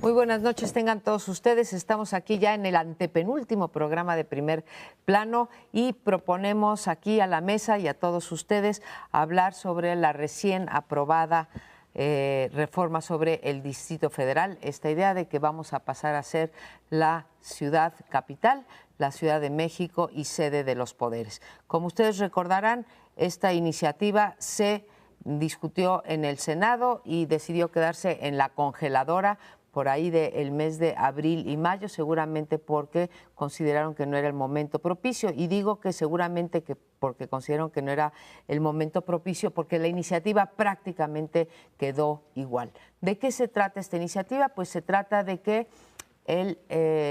Muy buenas noches, tengan todos ustedes. Estamos aquí ya en el antepenúltimo programa de Primer Plano y proponemos aquí a la mesa y a todos ustedes hablar sobre la recién aprobada reforma sobre el Distrito Federal, esta idea de que vamos a pasar a ser la ciudad capital, la Ciudad de México y sede de los poderes. Como ustedes recordarán, esta iniciativa se discutió en el Senado y decidió quedarse en la congeladora por ahí del mes de abril y mayo, seguramente porque consideraron que no era el momento propicio. Y digo que seguramente que porque consideraron que no era el momento propicio, porque la iniciativa prácticamente quedó igual. ¿De qué se trata esta iniciativa? Pues se trata de que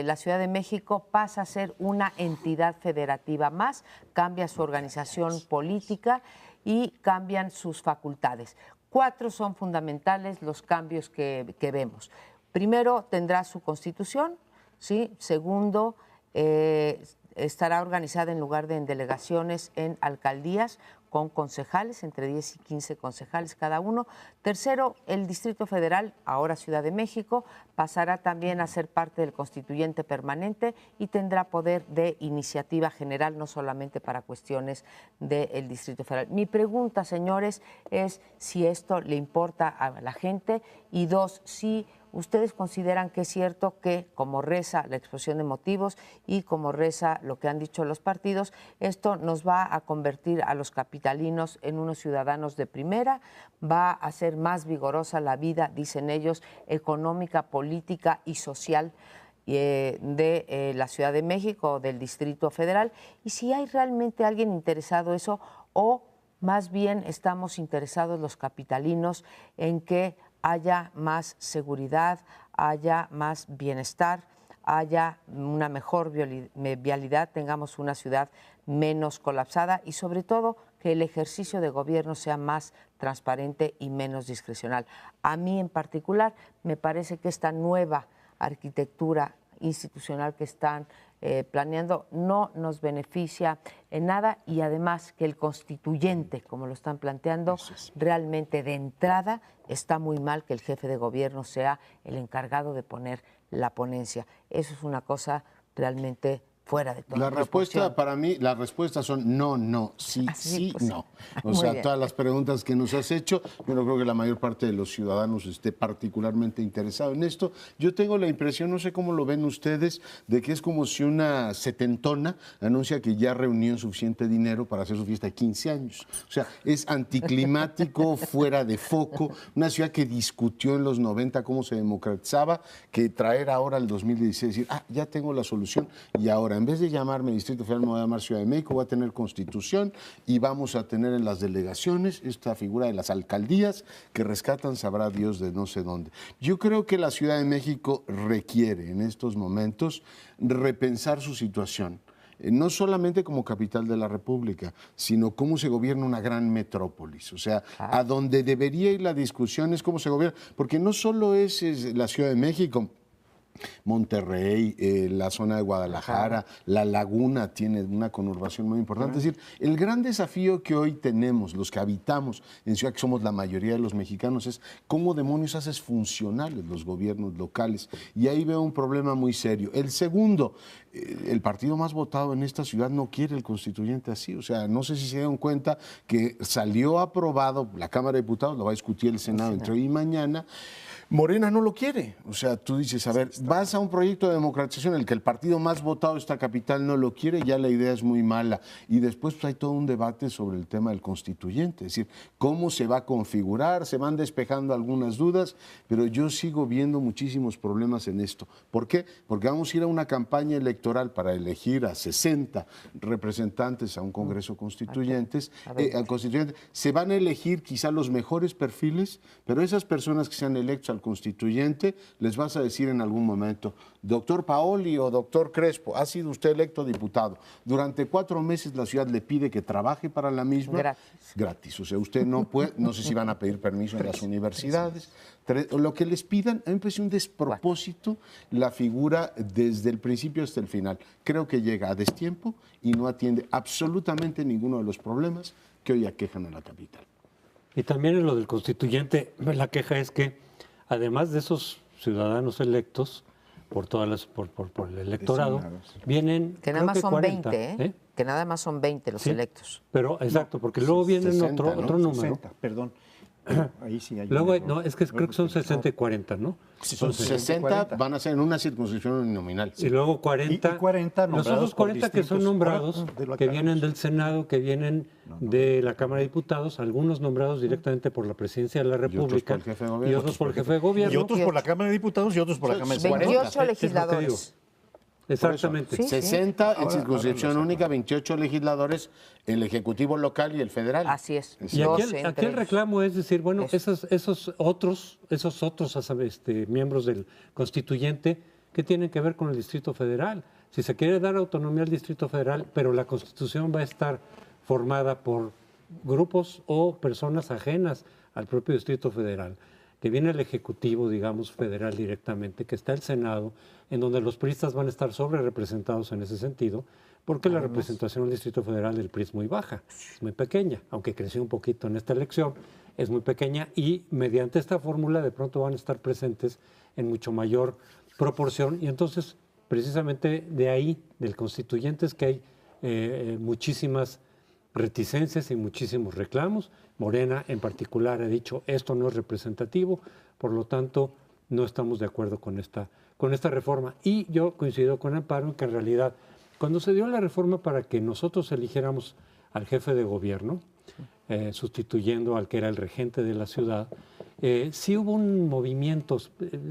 la Ciudad de México pasa a ser una entidad federativa más, cambia su organización política y cambian sus facultades. 4 son fundamentales los cambios que vemos. Primero, tendrá su constitución, ¿sí? Segundo, estará organizada en lugar de en delegaciones en alcaldías con concejales, entre 10 y 15 concejales cada uno. Tercero, el Distrito Federal, ahora Ciudad de México, pasará también a ser parte del constituyente permanente y tendrá poder de iniciativa general, no solamente para cuestiones del Distrito Federal. Mi pregunta, señores, es si esto le importa a la gente y dos, si ¿ustedes consideran que es cierto que, como reza la exposición de motivos y como reza lo que han dicho los partidos, esto nos va a convertir a los capitalinos en unos ciudadanos de primera, va a hacer más vigorosa la vida, dicen ellos, económica, política y social de la Ciudad de México o del Distrito Federal? Y si hay realmente alguien interesado en eso o más bien estamos interesados los capitalinos en que haya más seguridad, haya más bienestar, haya una mejor vialidad, tengamos una ciudad menos colapsada y sobre todo que el ejercicio de gobierno sea más transparente y menos discrecional. A mí en particular me parece que esta nueva arquitectura institucional que están planeando no nos beneficia en nada y además que el constituyente, como lo están planteando, realmente de entrada está muy mal que el jefe de gobierno sea el encargado de poner la ponencia. Eso es una cosa realmente fuera de toda La respuesta proporción. para mí, las respuestas son no, no, sí, Así, sí, pues, no. O muy sea, bien. todas las preguntas que nos has hecho, yo no creo que la mayor parte de los ciudadanos esté particularmente interesado en esto. Yo tengo la impresión, no sé cómo lo ven ustedes, de que es como si una setentona anuncia que ya reunió suficiente dinero para hacer su fiesta de 15 años. O sea, es anticlimático, fuera de foco, una ciudad que discutió en los 90 cómo se democratizaba, que traer ahora al 2016 decir, ya tengo la solución y ahora en vez de llamarme Distrito Federal me voy a llamar Ciudad de México, voy a tener constitución y vamos a tener en las delegaciones esta figura de las alcaldías que rescatan sabrá Dios de no sé dónde. Yo creo que la Ciudad de México requiere en estos momentos repensar su situación. No solamente como capital de la República, sino cómo se gobierna una gran metrópolis. O sea, a donde debería ir la discusión es cómo se gobierna, porque no solo es la Ciudad de México, Monterrey, la zona de Guadalajara, la Laguna tiene una conurbación muy importante. Es decir, el gran desafío que hoy tenemos, los que habitamos en ciudad, que somos la mayoría de los mexicanos, es cómo demonios haces funcionales los gobiernos locales. Y ahí veo un problema muy serio. El segundo, el partido más votado en esta ciudad no quiere el constituyente así. O sea, no sé si se dieron cuenta que salió aprobado, la Cámara de Diputados lo va a discutir el Senado entre hoy y mañana. Morena no lo quiere. O sea, tú dices, a ver, vas a un proyecto de democratización en el que el partido más votado de esta capital no lo quiere, ya la idea es muy mala. Y después pues, hay todo un debate sobre el tema del constituyente, es decir, cómo se va a configurar, se van despejando algunas dudas, pero yo sigo viendo muchísimos problemas en esto. ¿Por qué? Porque vamos a ir a una campaña electoral para elegir a 60 representantes a un Congreso constituyente. Se van a elegir quizá los mejores perfiles, pero esas personas que sean electos al constituyente, les vas a decir en algún momento, doctor Paoli o doctor Crespo, ha sido usted electo diputado. Durante 4 meses la ciudad le pide que trabaje para la misma. Gratis. O sea, usted no puede, no sé si van a pedir permiso en las universidades. Lo que les pidan, a mí me parece un despropósito la figura desde el principio hasta el final. Creo que llega a destiempo y no atiende absolutamente ninguno de los problemas que hoy aquejan a la capital. Y también en lo del constituyente, la queja es que además de esos ciudadanos electos por el electorado, vienen Que nada más creo que son 40, 20, ¿eh? Que nada más son 20 los Sí, electos. Pero, exacto, porque luego vienen 60, ¿no? otro número. 60, perdón. Ahí sí hay Luego, un error. no, es que creo que son 60 y 40, ¿no? Sí, Son son 60 40. van a ser en una circunscripción uninominal. Y luego 40. Y 40 los nombrados otros por 40 que son distintos nombrados, órganos de la que Cámara. vienen del Senado, que vienen de la Cámara de Diputados, algunos nombrados directamente por la Presidencia de la República por el jefe de gobierno. y otros por el jefe de gobierno. Y otros por la Cámara de Diputados y otros por la Cámara de 28 Senadores. Es lo que legisladores. Exactamente. Sí, sí. 60 en Ahora circunscripción lo única, 28 legisladores, el Ejecutivo local y el federal. Así es. Y aquí, 12 aquí entre el reclamo es decir, bueno, Eso. esos otros miembros del constituyente, ¿qué tienen que ver con el Distrito Federal? Si se quiere dar autonomía al Distrito Federal, pero la Constitución va a estar formada por grupos o personas ajenas al propio Distrito Federal, que viene el Ejecutivo, digamos, federal directamente, que está el Senado, en donde los priistas van a estar sobre representados en ese sentido, porque la representación del Distrito Federal del PRI es muy baja, es muy pequeña, aunque creció un poquito en esta elección, es muy pequeña y mediante esta fórmula de pronto van a estar presentes en mucho mayor proporción y entonces precisamente de ahí, del constituyente, es que hay muchísimas reticencias y muchísimos reclamos. Morena en particular ha dicho esto no es representativo, por lo tanto no estamos de acuerdo con esta reforma. Y yo coincido con Amparo en que en realidad cuando se dio la reforma para que nosotros eligiéramos al jefe de gobierno, sustituyendo al que era el regente de la ciudad, sí hubo un movimiento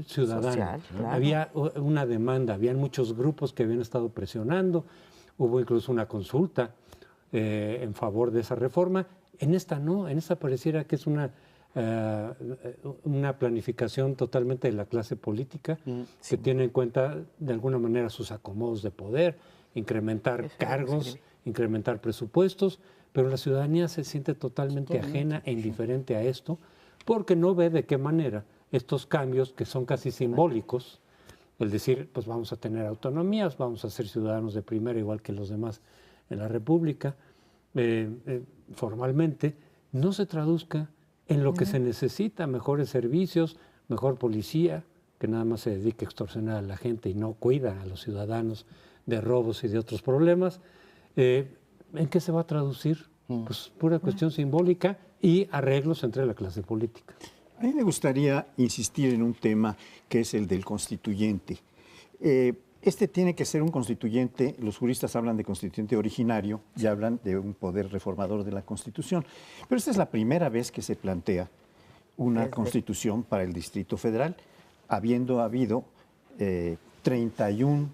ciudadano, Social, claro. había una demanda, habían muchos grupos que habían estado presionando, hubo incluso una consulta en favor de esa reforma. En esta no, en esta pareciera que es una planificación totalmente de la clase política que tiene en cuenta de alguna manera sus acomodos de poder, incrementar cargos, incrementar presupuestos, pero la ciudadanía se siente totalmente ajena e indiferente a esto porque no ve de qué manera estos cambios que son casi simbólicos, el decir, pues vamos a tener autonomías, vamos a ser ciudadanos de primera igual que los demás en la República, formalmente, no se traduzca en lo que se necesita, mejores servicios, mejor policía, que nada más se dedica a extorsionar a la gente y no cuida a los ciudadanos de robos y de otros problemas. ¿En qué se va a traducir? Pues pura cuestión simbólica y arreglos entre la clase política. A mí me gustaría insistir en un tema que es el del constituyente. Este tiene que ser un constituyente, los juristas hablan de constituyente originario y hablan de un poder reformador de la Constitución. Pero esta es la primera vez que se plantea una constitución para el Distrito Federal, habiendo habido 31,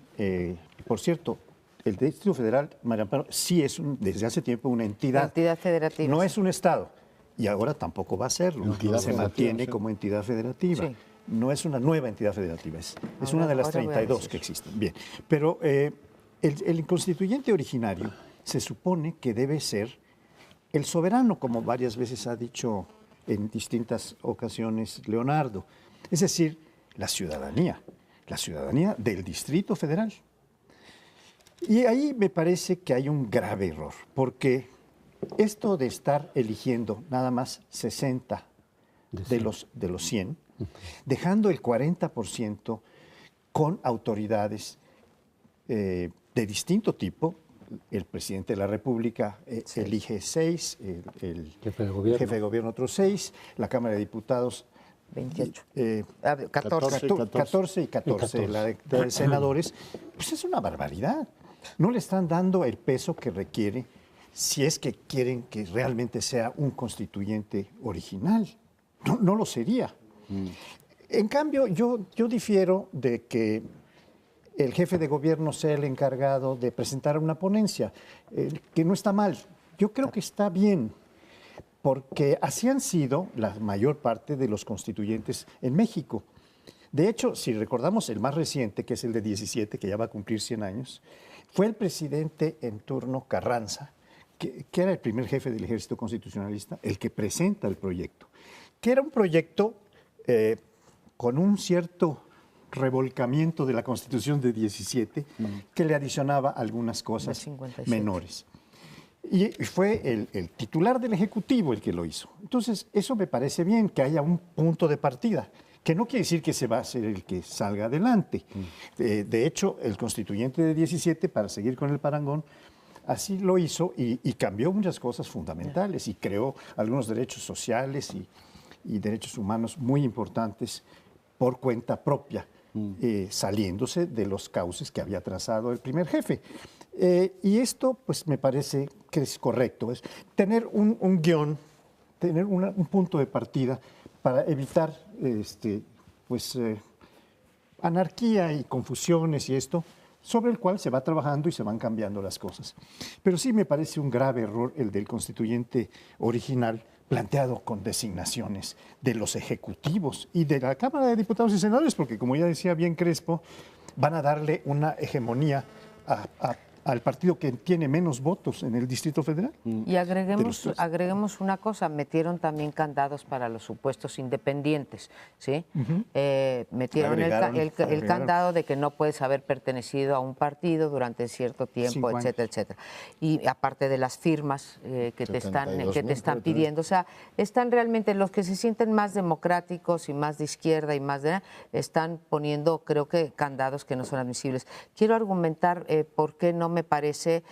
por cierto, el Distrito Federal, María Amparo, sí es desde hace tiempo una entidad federativa. No es un Estado y ahora tampoco va a serlo. Entidad Se federativa, mantiene sí. como entidad federativa. Sí. No es una nueva entidad federativa, es Ahora- una de las ahora voy a 32 decir. que existen. Bien, pero el constituyente originario se supone que debe ser el soberano, como varias veces ha dicho en distintas ocasiones Leonardo. Es decir, la ciudadanía del Distrito Federal. Y ahí me parece que hay un grave error, porque esto de estar eligiendo nada más 60 de los 100, dejando el 40% con autoridades de distinto tipo, el presidente de la República elige 6, el Jefe de gobierno. jefe de gobierno otros 6, la Cámara de Diputados 28. 14. 14 y 14, la de senadores, pues es una barbaridad. No le están dando el peso que requiere si es que quieren que realmente sea un constituyente original. No lo sería. En cambio, yo difiero de que el jefe de gobierno sea el encargado de presentar una ponencia, que no está mal. Yo creo que está bien, porque así han sido la mayor parte de los constituyentes en México. De hecho, si recordamos el más reciente, que es el de 17, que ya va a cumplir 100 años, fue el presidente en turno Carranza, que era el primer jefe del ejército constitucionalista, el que presenta el proyecto, que era un proyecto con un cierto revolcamiento de la Constitución de 17, que le adicionaba algunas cosas De 57. menores. Y fue el titular del Ejecutivo el que lo hizo. Entonces, eso me parece bien, que haya un punto de partida, que no quiere decir que se va a ser el que salga adelante. De hecho, el constituyente de 17, para seguir con el parangón, así lo hizo y cambió muchas cosas fundamentales y creó algunos derechos sociales y derechos humanos muy importantes por cuenta propia, saliéndose de los cauces que había trazado el primer jefe. Y esto, pues, me parece que es correcto, es tener un guión, tener un punto de partida para evitar anarquía y confusiones y esto, sobre el cual se va trabajando y se van cambiando las cosas. Pero sí me parece un grave error el del constituyente original, planteado con designaciones de los ejecutivos y de la Cámara de Diputados y Senadores, porque, como ya decía bien Crespo, van a darle una hegemonía al partido que tiene menos votos en el Distrito Federal. Y agreguemos una cosa, metieron también candados para los supuestos independientes, ¿sí? Metieron el candado de que no puedes haber pertenecido a un partido durante cierto tiempo, etcétera, etcétera. Y aparte de las firmas que te están pidiendo, o sea, están realmente los que se sienten más democráticos y más de izquierda y más de están poniendo, creo que, candados que no son admisibles. Quiero argumentar por qué no me parece,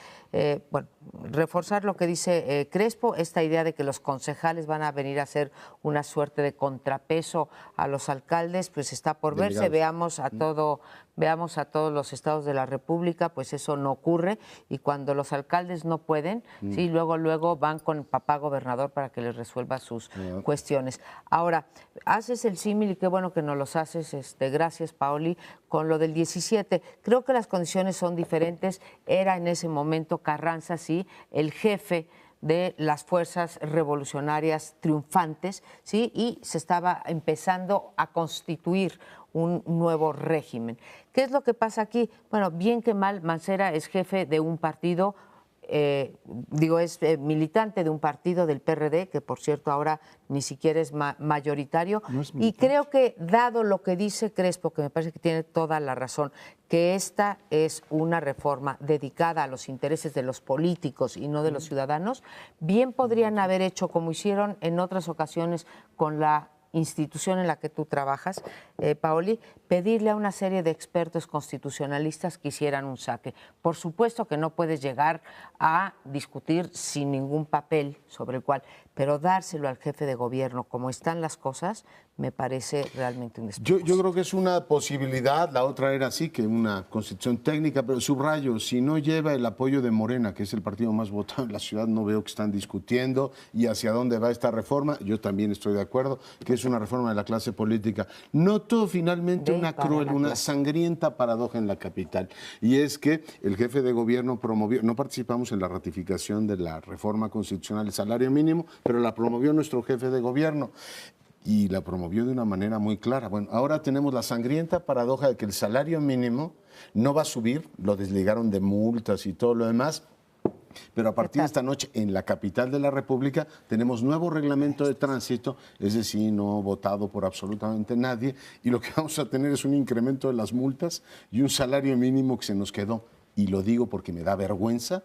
reforzar lo que dice Crespo, esta idea de que los concejales van a venir a hacer una suerte de contrapeso a los alcaldes, pues está por verse. Veamos a todos los estados de la República, pues eso no ocurre, y cuando los alcaldes no pueden, sí, luego van con papá gobernador para que les resuelva sus cuestiones. Ahora, haces el símil, y qué bueno que nos los haces, gracias, Paoli, con lo del 17. Creo que las condiciones son diferentes. Era en ese momento Carranza, sí, el jefe de las fuerzas revolucionarias triunfantes, ¿sí? Y se estaba empezando a constituir un nuevo régimen. ¿Qué es lo que pasa aquí? Bueno, bien que mal, Mancera es jefe de un partido, es militante de un partido del PRD, que por cierto ahora ni siquiera es mayoritario, y creo que, dado lo que dice Crespo, que me parece que tiene toda la razón, que esta es una reforma dedicada a los intereses de los políticos y no de los ciudadanos, bien podrían haber hecho, como hicieron en otras ocasiones con la institución en la que tú trabajas, Paoli, pedirle a una serie de expertos constitucionalistas que hicieran un saque. Por supuesto que no puedes llegar a discutir sin ningún papel sobre el cual, pero dárselo al jefe de gobierno como están las cosas, me parece realmente un despropósito. Yo creo que es una posibilidad. La otra era así, que una constitución técnica, pero subrayo, si no lleva el apoyo de Morena, que es el partido más votado en la ciudad, no veo que están discutiendo y hacia dónde va esta reforma. Yo también estoy de acuerdo que es una reforma de la clase política. Noto finalmente una cruel, una sangrienta paradoja en la capital, y es que el jefe de gobierno promovió, no participamos en la ratificación de la reforma constitucional del salario mínimo, pero la promovió nuestro jefe de gobierno. Y la promovió de una manera muy clara. Bueno, ahora tenemos la sangrienta paradoja de que el salario mínimo no va a subir, lo desligaron de multas y todo lo demás, pero a partir de esta noche en la capital de la República tenemos nuevo reglamento de tránsito, es decir, no votado por absolutamente nadie, y lo que vamos a tener es un incremento de las multas y un salario mínimo que se nos quedó, y lo digo porque me da vergüenza,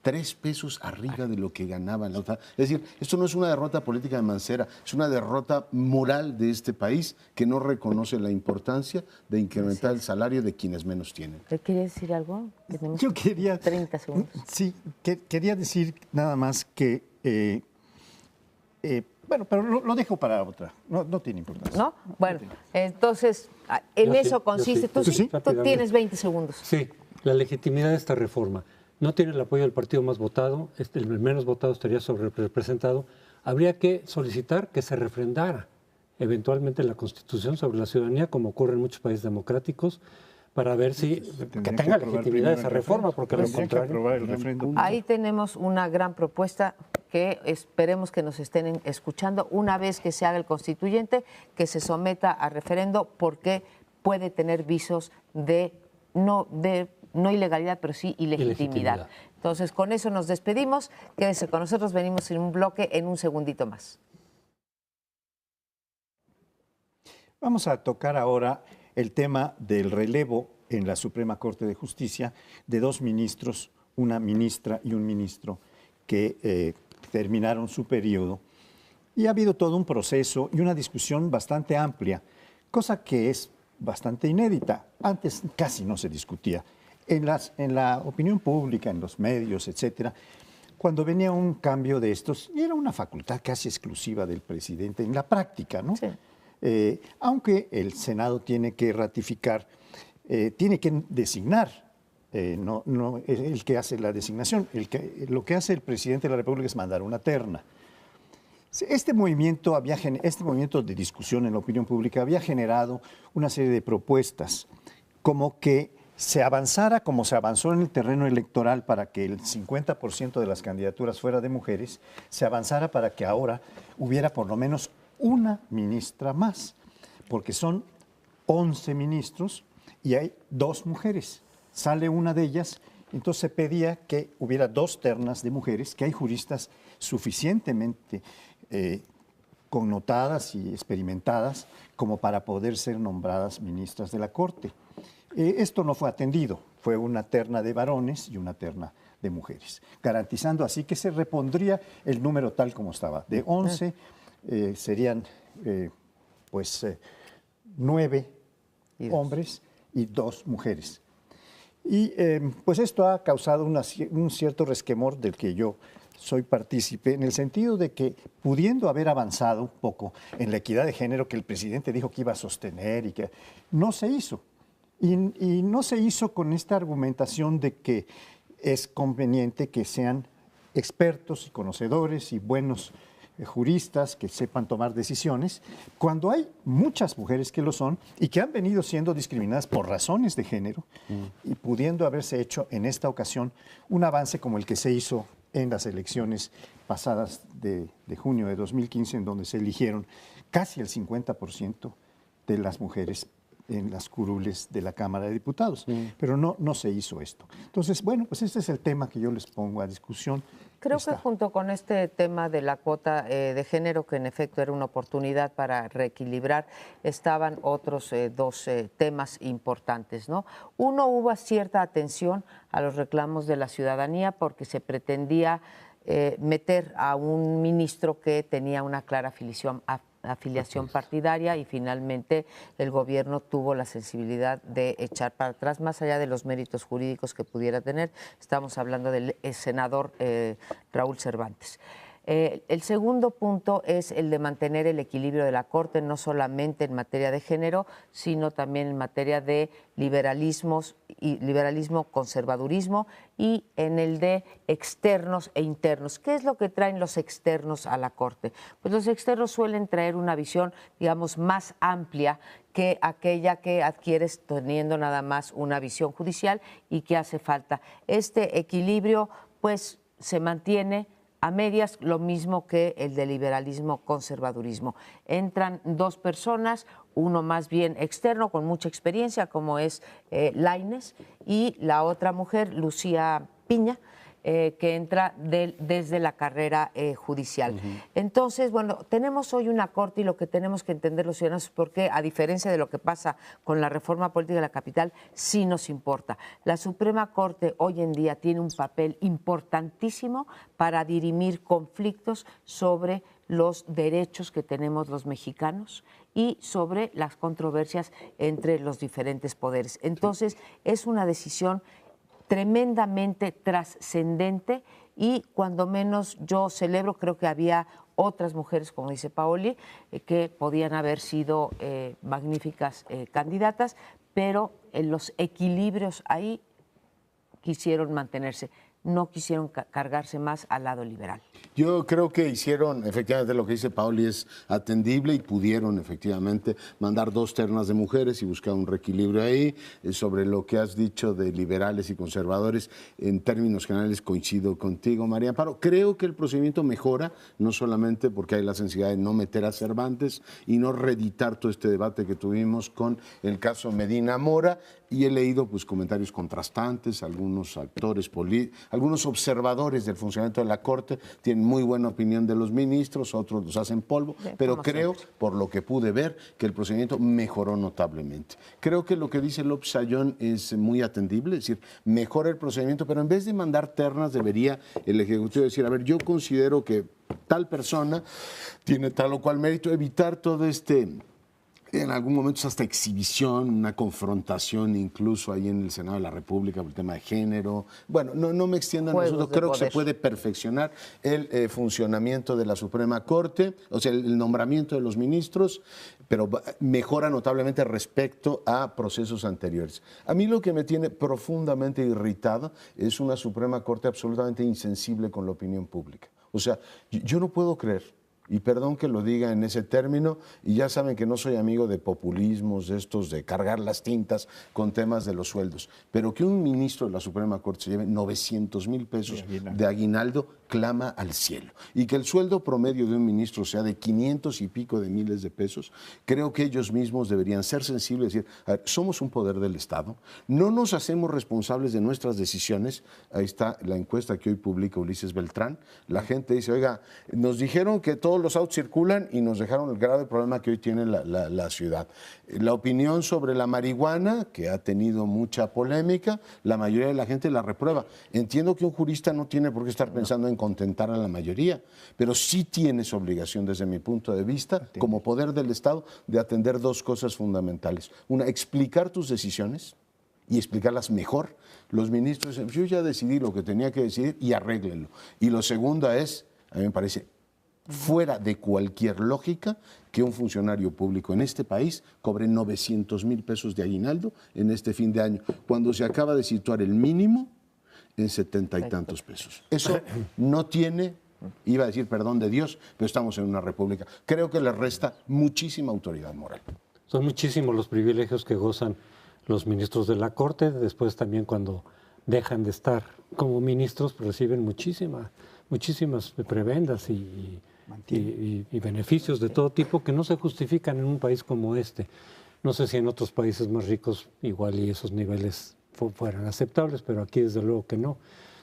3 pesos arriba de lo que ganaba la otra. Es decir, esto no es una derrota política de Mancera, es una derrota moral de este país que no reconoce la importancia de incrementar el salario de quienes menos tienen. ¿Te quería decir algo? Yo quería... 30 segundos. Sí, quería decir nada más que... pero lo dejo para otra, no tiene importancia. ¿No? Bueno, entonces, en eso consiste. Tú tienes 20 segundos. Sí, la legitimidad de esta reforma. No tiene el apoyo del partido más votado, el menos votado estaría sobrerepresentado. Habría que solicitar que se refrendara eventualmente la Constitución sobre la ciudadanía, como ocurre en muchos países democráticos, para ver si que tenga legitimidad esa reforma, porque lo contrario... Ahí tenemos una gran propuesta que esperemos que nos estén escuchando. Una vez que se haga el constituyente, que se someta a referendo, porque puede tener visos de no ilegalidad, pero sí ilegitimidad. Entonces, con eso nos despedimos. Quédense con nosotros, venimos en un bloque en un segundito más. Vamos a tocar ahora el tema del relevo en la Suprema Corte de Justicia de 2 ministros, una ministra y un ministro, que terminaron su periodo. Y ha habido todo un proceso y una discusión bastante amplia cosa que es bastante inédita. Antes casi no se discutía. En la opinión pública, en los medios, etcétera, cuando venía un cambio de estos, y era una facultad casi exclusiva del presidente en la práctica, ¿no? Sí. Aunque el Senado tiene que ratificar, tiene que designar, no el que hace la designación, lo que hace el presidente de la República es mandar una terna. Este movimiento de discusión en la opinión pública había generado una serie de propuestas, como que se avanzara como se avanzó en el terreno electoral para que el 50% de las candidaturas fuera de mujeres, se avanzara para que ahora hubiera por lo menos una ministra más, porque son 11 ministros y hay 2 mujeres. Sale una de ellas, entonces se pedía que hubiera 2 ternas de mujeres, que hay juristas suficientemente connotadas y experimentadas como para poder ser nombradas ministras de la Corte. Esto no fue atendido, fue una terna de varones y una terna de mujeres, garantizando así que se repondría el número tal como estaba. De 11 serían 9 hombres y 2 mujeres. Y pues esto ha causado un cierto resquemor del que yo soy partícipe, en el sentido de que, pudiendo haber avanzado un poco en la equidad de género que el presidente dijo que iba a sostener y que no se hizo. Y no se hizo con esta argumentación de que es conveniente que sean expertos y conocedores y buenos juristas que sepan tomar decisiones, cuando hay muchas mujeres que lo son y que han venido siendo discriminadas por razones de género, y pudiendo haberse hecho en esta ocasión un avance como el que se hizo en las elecciones pasadas de junio de 2015, en donde se eligieron casi el 50% de las mujeres en las curules de la Cámara de Diputados. Pero no se hizo esto. Entonces, bueno, pues este es el tema que yo les pongo a discusión. Creo que junto con este tema de la cuota de género, que en efecto era una oportunidad para reequilibrar, estaban otros 2 temas importantes, ¿no? Uno, hubo cierta atención a los reclamos de la ciudadanía porque se pretendía meter a un ministro que tenía una clara afiliación partidaria, y finalmente el gobierno tuvo la sensibilidad de echar para atrás, más allá de los méritos jurídicos que pudiera tener. Estamos hablando del senador Raúl Cervantes. El segundo punto es el de mantener el equilibrio de la Corte, no solamente en materia de género, sino también en materia de liberalismo, conservadurismo, y en el de externos e internos. ¿Qué es lo que traen los externos a la Corte? Pues los externos suelen traer una visión, digamos, más amplia que aquella que adquieres teniendo nada más una visión judicial, y que hace falta. Este equilibrio, pues, se mantiene a medias, lo mismo que el de liberalismo conservadurismo. Entran 2 personas, uno más bien externo con mucha experiencia, como es Lainez, y la otra mujer, Lucía Piña, que entra desde la carrera judicial. Entonces, bueno, tenemos hoy una Corte, y lo que tenemos que entender los ciudadanos es por qué, a diferencia de lo que pasa con la reforma política de la capital, sí nos importa. La Suprema Corte hoy en día tiene un papel importantísimo para dirimir conflictos sobre los derechos que tenemos los mexicanos y sobre las controversias entre los diferentes poderes. Entonces, es una decisión tremendamente trascendente, y cuando menos yo celebro, creo que había otras mujeres, como dice Paoli, que podían haber sido magníficas candidatas, pero en los equilibrios ahí quisieron mantenerse, no quisieron cargarse más al lado liberal. Yo creo que hicieron, efectivamente, lo que dice Paoli es atendible, y pudieron efectivamente mandar 2 ternas de mujeres y buscar un reequilibrio ahí. Sobre lo que has dicho de liberales y conservadores, en términos generales coincido contigo, María Amparo. Creo que el procedimiento mejora, no solamente porque hay la sensibilidad de no meter a Cervantes y no reeditar todo este debate que tuvimos con el caso Medina Mora, y he leído pues comentarios contrastantes, algunos actores algunos observadores del funcionamiento de la Corte tienen muy buena opinión de los ministros, otros los hacen polvo, pero creo, por lo que pude ver, que el procedimiento mejoró notablemente. Creo que lo que dice López Ayllón es muy atendible, es decir, mejora el procedimiento, pero en vez de mandar ternas debería el Ejecutivo decir, a ver, yo considero que tal persona tiene tal o cual mérito, evitar todo este En algún momento es hasta exhibición, una confrontación incluso ahí en el Senado de la República por el tema de género. Bueno, no me extiendo en eso, creo que se puede perfeccionar el funcionamiento de la Suprema Corte, o sea, el nombramiento de los ministros, pero mejora notablemente respecto a procesos anteriores. A mí lo que me tiene profundamente irritado es una Suprema Corte absolutamente insensible con la opinión pública. O sea, yo no puedo creer, y perdón que lo diga en ese término, y ya saben que no soy amigo de populismos, de estos de cargar las tintas con temas de los sueldos, pero que un ministro de la Suprema Corte se lleve 900,000 pesos de aguinaldo clama al cielo. Y que el sueldo promedio de un ministro sea de 500 y pico de miles de pesos, creo que ellos mismos deberían ser sensibles y decir, a ver, somos un poder del Estado, no nos hacemos responsables de nuestras decisiones. Ahí está la encuesta que hoy publica Ulises Beltrán. La gente dice, oiga, nos dijeron que todos los autos circulan y nos dejaron el grave problema que hoy tiene la ciudad. La opinión sobre la marihuana, que ha tenido mucha polémica, la mayoría de la gente la reprueba. Entiendo que un jurista no tiene por qué estar pensando en contentar a la mayoría, pero sí tienes obligación, desde mi punto de vista, como poder del Estado, de atender dos cosas fundamentales. Una, explicar tus decisiones y explicarlas mejor. Los ministros dicen, yo ya decidí lo que tenía que decidir y arréglenlo. Y lo segundo es, a mí me parece fuera de cualquier lógica que un funcionario público en este país cobre 900,000 pesos de aguinaldo en este fin de año, cuando se acaba de situar el mínimo en 70 y tantos pesos. Eso no tiene, iba a decir perdón de Dios, pero estamos en una república. Creo que le resta muchísima autoridad moral. Son muchísimos los privilegios que gozan los ministros de la Corte. Después también cuando dejan de estar como ministros, pues reciben muchísimas prebendas y beneficios de todo tipo que no se justifican en un país como este. No sé si en otros países más ricos igual y esos niveles fueran aceptables, pero aquí desde luego que no.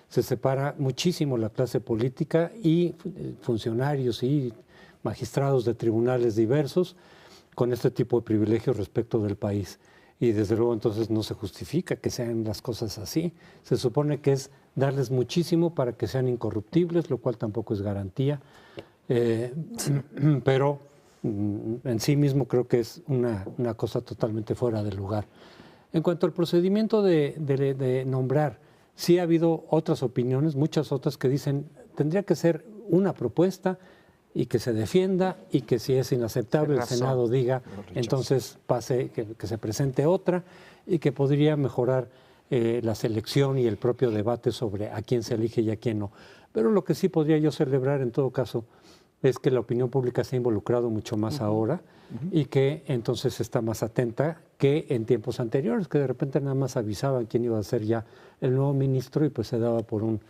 Se separa muchísimo la clase política y funcionarios y magistrados de tribunales diversos con este tipo de privilegios respecto del país. Y desde luego entonces no se justifica que sean las cosas así. Se supone que es darles muchísimo para que sean incorruptibles, lo cual tampoco es garantía. Pero en sí mismo creo que es una cosa totalmente fuera de lugar. En cuanto al procedimiento de nombrar, sí ha habido otras opiniones, muchas otras que dicen tendría que ser una propuesta y que se defienda y que si es inaceptable el Senado diga, entonces pase, que se presente otra y que podría mejorar la selección y el propio debate sobre a quién se elige y a quién no. Pero lo que sí podría yo celebrar en todo caso es que la opinión pública se ha involucrado mucho más ahora y que entonces está más atenta que en tiempos anteriores, que de repente nada más avisaban quién iba a ser ya el nuevo ministro y pues se daba por un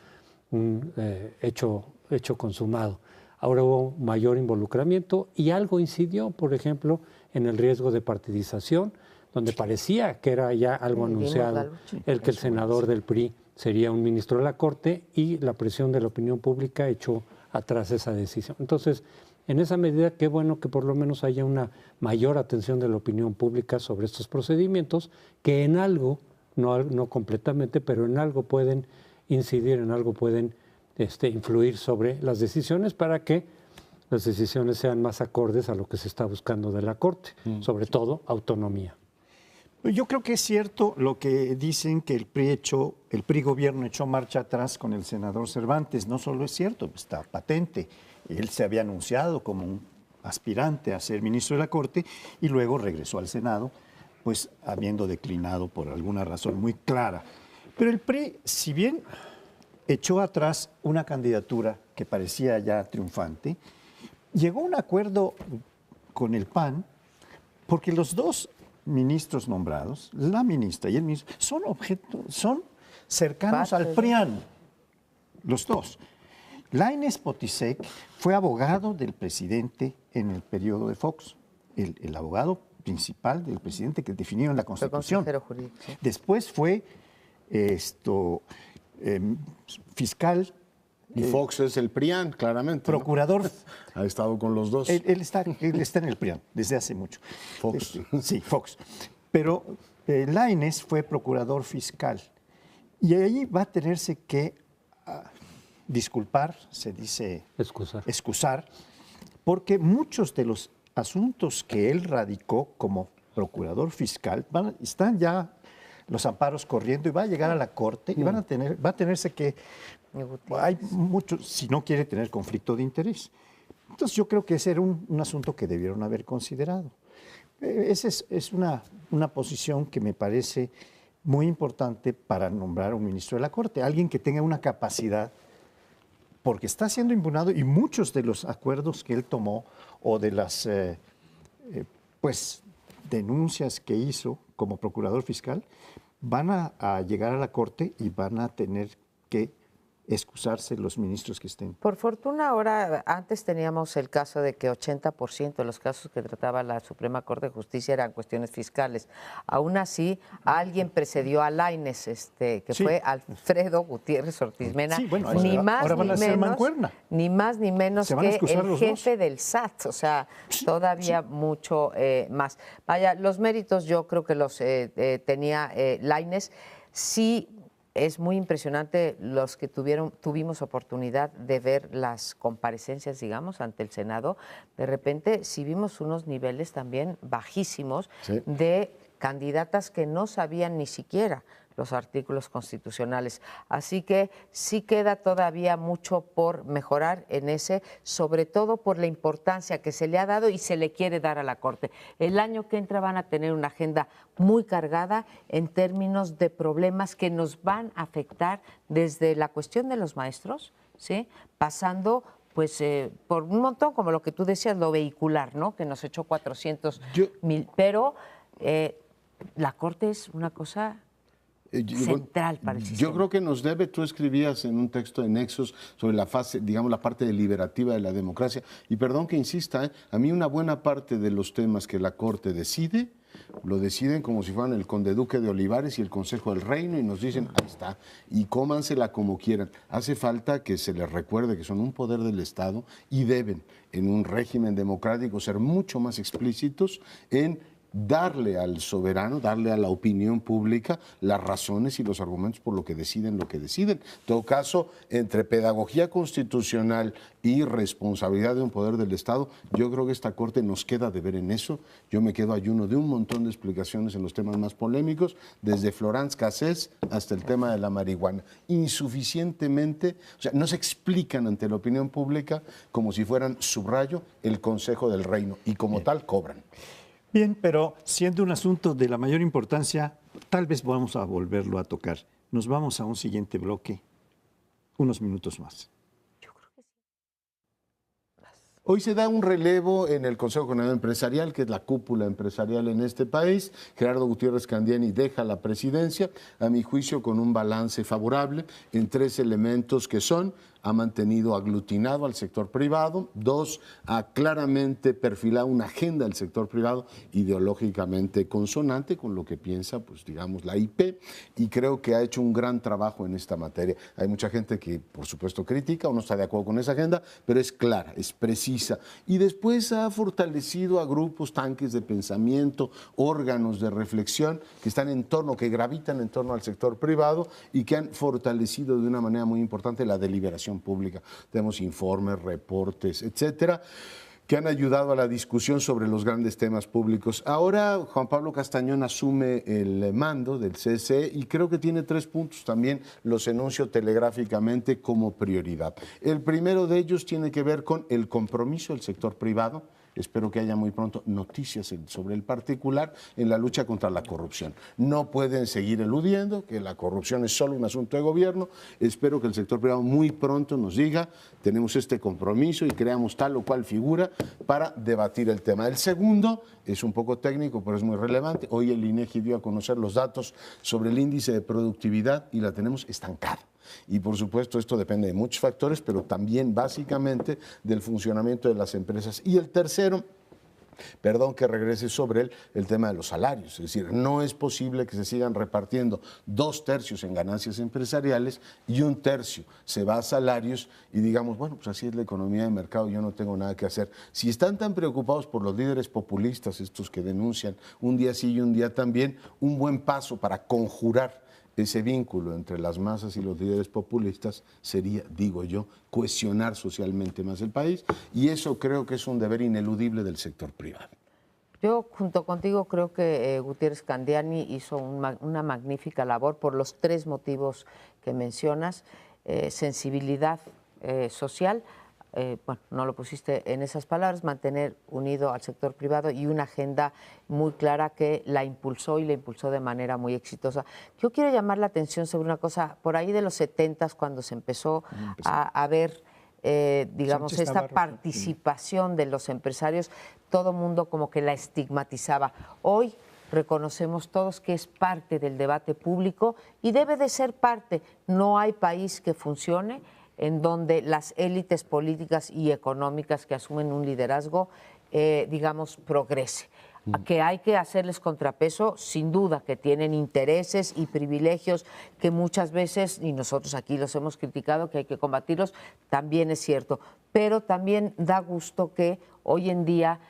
hecho consumado. Ahora hubo mayor involucramiento y algo incidió, por ejemplo, en el riesgo de partidización, donde parecía que era ya algo anunciado, el que el senador del PRI sería un ministro de la Corte y la presión de la opinión pública echó atrás esa decisión. Entonces, en esa medida, qué bueno que por lo menos haya una mayor atención de la opinión pública sobre estos procedimientos, que en algo, no completamente, pero en algo pueden incidir, en algo pueden influir sobre las decisiones para que las decisiones sean más acordes a lo que se está buscando de la Corte, sobre todo autonomía. Yo creo que es cierto lo que dicen que el PRI gobierno echó marcha atrás con el senador Cervantes. No solo es cierto, está patente. Él se había anunciado como un aspirante a ser ministro de la Corte y luego regresó al Senado, pues habiendo declinado por alguna razón muy clara. Pero el PRI, si bien echó atrás una candidatura que parecía ya triunfante, llegó a un acuerdo con el PAN porque los dos ministros nombrados, la ministra y el ministro, son cercanos al PRIAN, los dos. Lainez Potisek fue abogado del presidente en el periodo de Fox, el abogado principal del presidente que definió en la Constitución. Después fue fiscal. Y Fox es el PRIAN, claramente. Procurador. ¿No? Ha estado con los dos. Él está en el PRIAN desde hace mucho. Fox. Sí, Fox. Pero Lainez fue procurador fiscal. Y ahí va a tenerse que disculpar, se dice excusar, porque muchos de los asuntos que él radicó como procurador fiscal, están ya los amparos corriendo y va a llegar a la Corte y va a tenerse que... Hay mucho, si no quiere tener conflicto de interés. Entonces yo creo que ese era un asunto que debieron haber considerado. Esa es una posición que me parece muy importante para nombrar a un ministro de la Corte, alguien que tenga una capacidad, porque está siendo impugnado y muchos de los acuerdos que él tomó o de las denuncias que hizo como procurador fiscal van a llegar a la Corte y van a tener que excusarse los ministros que estén. Por fortuna ahora, antes teníamos el caso de que 80% de los casos que trataba la Suprema Corte de Justicia eran cuestiones fiscales. Aún así, alguien precedió a Lainez, que fue Alfredo Gutiérrez Ortiz Mena, ni más ni menos que el jefe del SAT, o sea, todavía mucho más. Vaya, los méritos yo creo que los tenía Lainez. Sí, es muy impresionante los que tuvimos oportunidad de ver las comparecencias, digamos, ante el Senado. De repente sí vimos unos niveles también bajísimos de candidatas que no sabían ni siquiera los artículos constitucionales. Así que sí queda todavía mucho por mejorar en ese, sobre todo por la importancia que se le ha dado y se le quiere dar a la Corte. El año que entra van a tener una agenda muy cargada en términos de problemas que nos van a afectar desde la cuestión de los maestros, ¿sí?, pasando por un montón, como lo que tú decías, lo vehicular, ¿no?, que nos echó 400,000, pero la Corte es una cosa central para el sistema. Yo creo que nos debe, tú escribías en un texto de Nexos sobre la fase, digamos, la parte deliberativa de la democracia, y perdón que insista, a mí una buena parte de los temas que la Corte decide, lo deciden como si fueran el conde duque de Olivares y el Consejo del Reino y nos dicen, ahí está, y cómansela como quieran. Hace falta que se les recuerde que son un poder del Estado y deben, en un régimen democrático, ser mucho más explícitos en darle al soberano, darle a la opinión pública las razones y los argumentos por lo que deciden lo que deciden. En todo caso, entre pedagogía constitucional y responsabilidad de un poder del Estado, yo creo que esta Corte nos queda de ver en eso. Yo me quedo ayuno de un montón de explicaciones en los temas más polémicos, desde Florence Cassés hasta el tema de la marihuana. Insuficientemente, o sea, no se explican ante la opinión pública como si fueran, subrayo, el Consejo del Reino, y como tal cobran. Bien, pero siendo un asunto de la mayor importancia, tal vez vamos a volverlo a tocar. Nos vamos a un siguiente bloque, unos minutos más. Hoy se da un relevo en el Consejo Coordinador Empresarial, que es la cúpula empresarial en este país. Gerardo Gutiérrez Candiani deja la presidencia, a mi juicio, con un balance favorable en 3 elementos que son: ha mantenido aglutinado al sector privado; 2, ha claramente perfilado una agenda del sector privado ideológicamente consonante con lo que piensa, pues digamos, la IP, y creo que ha hecho un gran trabajo en esta materia. Hay mucha gente que, por supuesto, critica o no está de acuerdo con esa agenda, pero es clara, es precisa. Y después ha fortalecido a grupos, tanques de pensamiento, órganos de reflexión que están en torno, que gravitan en torno al sector privado y que han fortalecido de una manera muy importante la deliberación pública. Tenemos informes, reportes, etcétera, que han ayudado a la discusión sobre los grandes temas públicos. Ahora Juan Pablo Castañón asume el mando del CSE y creo que tiene 3 puntos, también los enuncio telegráficamente como prioridad. El primero de ellos tiene que ver con el compromiso del sector privado. Espero que haya muy pronto noticias sobre el particular en la lucha contra la corrupción. No pueden seguir eludiendo que la corrupción es solo un asunto de gobierno. Espero que el sector privado muy pronto nos diga, tenemos este compromiso y creamos tal o cual figura para debatir el tema. El segundo es un poco técnico, pero es muy relevante. Hoy el INEGI dio a conocer los datos sobre el índice de productividad y la tenemos estancada. Y por supuesto esto depende de muchos factores, pero también básicamente del funcionamiento de las empresas. Y el tercero, perdón que regrese sobre él, el tema de los salarios. Es decir, no es posible que se sigan repartiendo 2/3 en ganancias empresariales y 1/3 se va a salarios y digamos, bueno, pues así es la economía de mercado, yo no tengo nada que hacer. Si están tan preocupados por los líderes populistas, estos que denuncian un día sí y un día también, un buen paso para conjurar ese vínculo entre las masas y los líderes populistas sería, digo yo, cohesionar socialmente más el país, y eso creo que es un deber ineludible del sector privado. Yo, junto contigo, creo que Gutiérrez Candiani hizo una magnífica labor por los tres motivos que mencionas. Sensibilidad social, bueno, no lo pusiste en esas palabras, mantener unido al sector privado y una agenda muy clara que la impulsó y la impulsó de manera muy exitosa. Yo quiero llamar la atención sobre una cosa, por ahí de los 70s, cuando se empezó a ver digamos, Sánchez esta Navarro, participación de los empresarios, todo mundo como que la estigmatizaba. Hoy reconocemos todos que es parte del debate público y debe de ser parte. No hay país que funcione en donde las élites políticas y económicas que asumen un liderazgo, digamos, progrese. Que hay que hacerles contrapeso, sin duda, que tienen intereses y privilegios que muchas veces, y nosotros aquí los hemos criticado, que hay que combatirlos, también es cierto. Pero también da gusto que hoy en día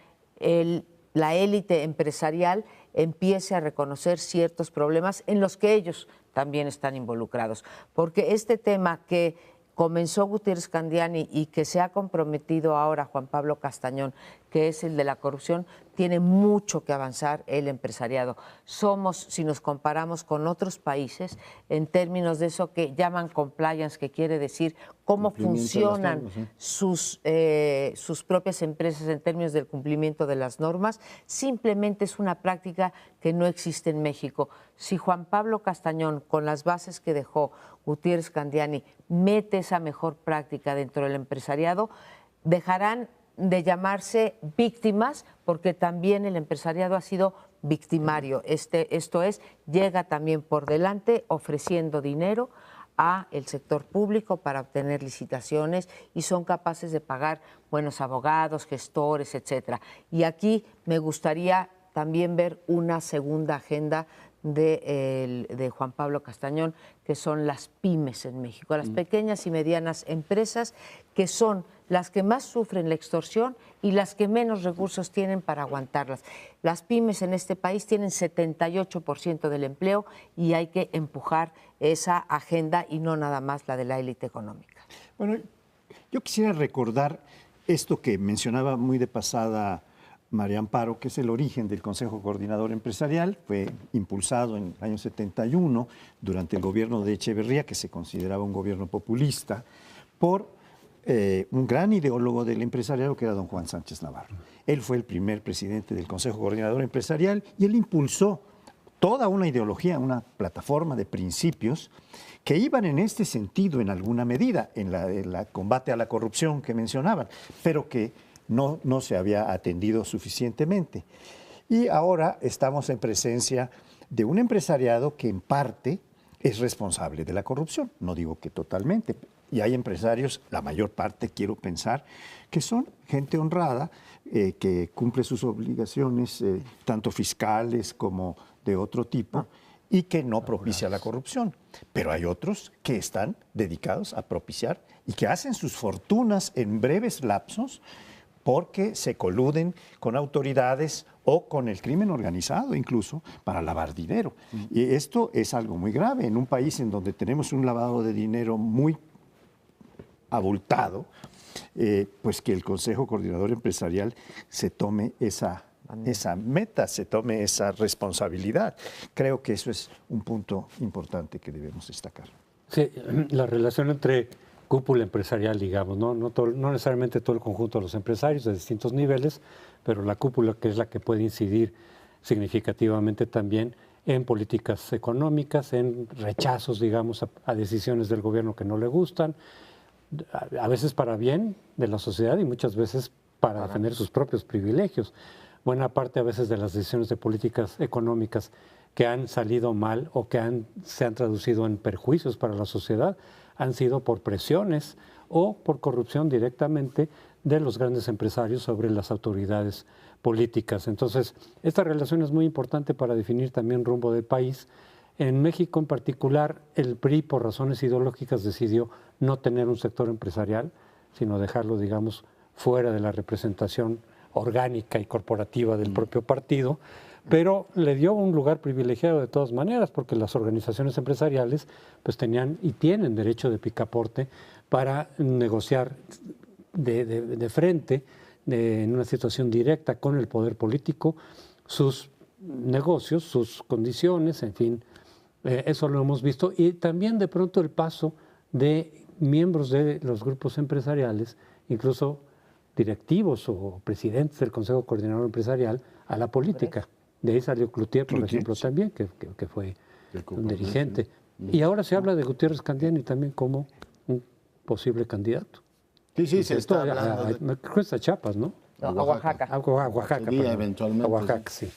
la élite empresarial empiece a reconocer ciertos problemas en los que ellos también están involucrados. Porque este tema que comenzó Gutiérrez Candiani y que se ha comprometido ahora Juan Pablo Castañón, que es el de la corrupción, tiene mucho que avanzar el empresariado. Somos, si nos comparamos con otros países, en términos de eso que llaman compliance, que quiere decir cómo funcionan sus propias empresas en términos del cumplimiento de las normas, simplemente es una práctica que no existe en México. Si Juan Pablo Castañón, con las bases que dejó Gutiérrez Candiani, mete esa mejor práctica dentro del empresariado, dejarán de llamarse víctimas, porque también el empresariado ha sido victimario. Esto es, llega también por delante ofreciendo dinero a el sector público para obtener licitaciones y son capaces de pagar buenos abogados, gestores, etcétera. Y aquí me gustaría también ver una segunda agenda de Juan Pablo Castañón, que son las pymes en México, las pequeñas y medianas empresas, que son las que más sufren la extorsión y las que menos recursos tienen para aguantarlas. Las pymes en este país tienen 78% del empleo y hay que empujar esa agenda y no nada más la de la élite económica. Bueno, yo quisiera recordar esto que mencionaba muy de pasada María Amparo, que es el origen del Consejo Coordinador Empresarial. Fue impulsado en el año 71 durante el gobierno de Echeverría, que se consideraba un gobierno populista, por un gran ideólogo del empresariado que era don Juan Sánchez Navarro. Él fue el primer presidente del Consejo Coordinador Empresarial y él impulsó toda una ideología, una plataforma de principios que iban en este sentido en alguna medida, en la combate a la corrupción que mencionaban, pero que no se había atendido suficientemente. Y ahora estamos en presencia de un empresariado que en parte es responsable de la corrupción, no digo que totalmente, y hay empresarios, la mayor parte quiero pensar, que son gente honrada, que cumple sus obligaciones tanto fiscales como de otro tipo, y que no propicia la corrupción. Pero hay otros que están dedicados a propiciar y que hacen sus fortunas en breves lapsos porque se coluden con autoridades o con el crimen organizado incluso para lavar dinero. Y esto es algo muy grave en un país en donde tenemos un lavado de dinero muy abultado, pues que el Consejo Coordinador Empresarial se tome esa meta, se tome esa responsabilidad. Creo que eso es un punto importante que debemos destacar. Sí, la relación entre cúpula empresarial, digamos, no necesariamente todo el conjunto de los empresarios de distintos niveles, pero la cúpula, que es la que puede incidir significativamente también en políticas económicas, en rechazos, digamos, a decisiones del gobierno que no le gustan, a veces para bien de la sociedad y muchas veces para defender sus propios privilegios. Buena parte a veces de las decisiones de políticas económicas que han salido mal o que se han traducido en perjuicios para la sociedad han sido por presiones o por corrupción directamente de los grandes empresarios sobre las autoridades políticas. Entonces, esta relación es muy importante para definir también rumbo del país. En México en particular, el PRI, por razones ideológicas, decidió no tener un sector empresarial, sino dejarlo, digamos, fuera de la representación orgánica y corporativa del propio partido, pero le dio un lugar privilegiado de todas maneras, porque las organizaciones empresariales pues tenían y tienen derecho de picaporte para negociar de frente, en una situación directa con el poder político, sus negocios, sus condiciones, en fin, eso lo hemos visto. Y también de pronto el paso de miembros de los grupos empresariales, incluso directivos o presidentes del Consejo Coordinador Empresarial, a la política. De ahí salió Cloutier, por ejemplo, también, que fue un dirigente. Y ahora se habla de Gutiérrez Candiani también como un posible candidato. Sí, se está hablando. Creo que es a Chiapas, ¿no? No, a Oaxaca. A Oaxaca, Sería eventualmente. A Oaxaca, sí.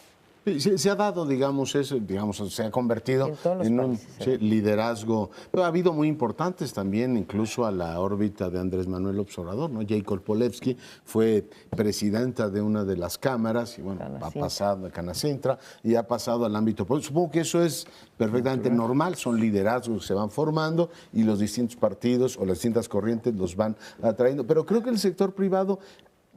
Se ha dado, digamos, eso, digamos, se ha convertido en un liderazgo. Pero ha habido muy importantes también, incluso a la órbita de Andrés Manuel Obrador, ¿no? Jacob Polevsky fue presidenta de una de las cámaras, y bueno, ha pasado a Canacintra y ha pasado al ámbito político. Supongo que eso es perfectamente normal, son liderazgos que se van formando y los distintos partidos o las distintas corrientes los van atrayendo. Pero creo que el sector privado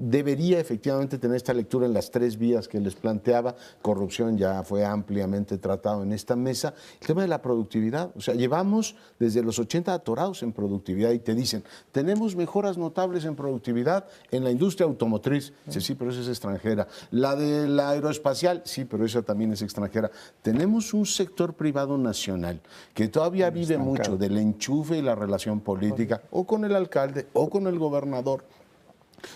debería efectivamente tener esta lectura en las 3 vías que les planteaba. Corrupción ya fue ampliamente tratado en esta mesa. El tema de la productividad, o sea, llevamos desde los 80 atorados en productividad y te dicen, tenemos mejoras notables en productividad en la industria automotriz. Dice, sí, pero esa es extranjera. La de la aeroespacial, sí, pero esa también es extranjera. Tenemos un sector privado nacional que todavía vive mucho del enchufe y la relación política, o con el alcalde, o con el gobernador,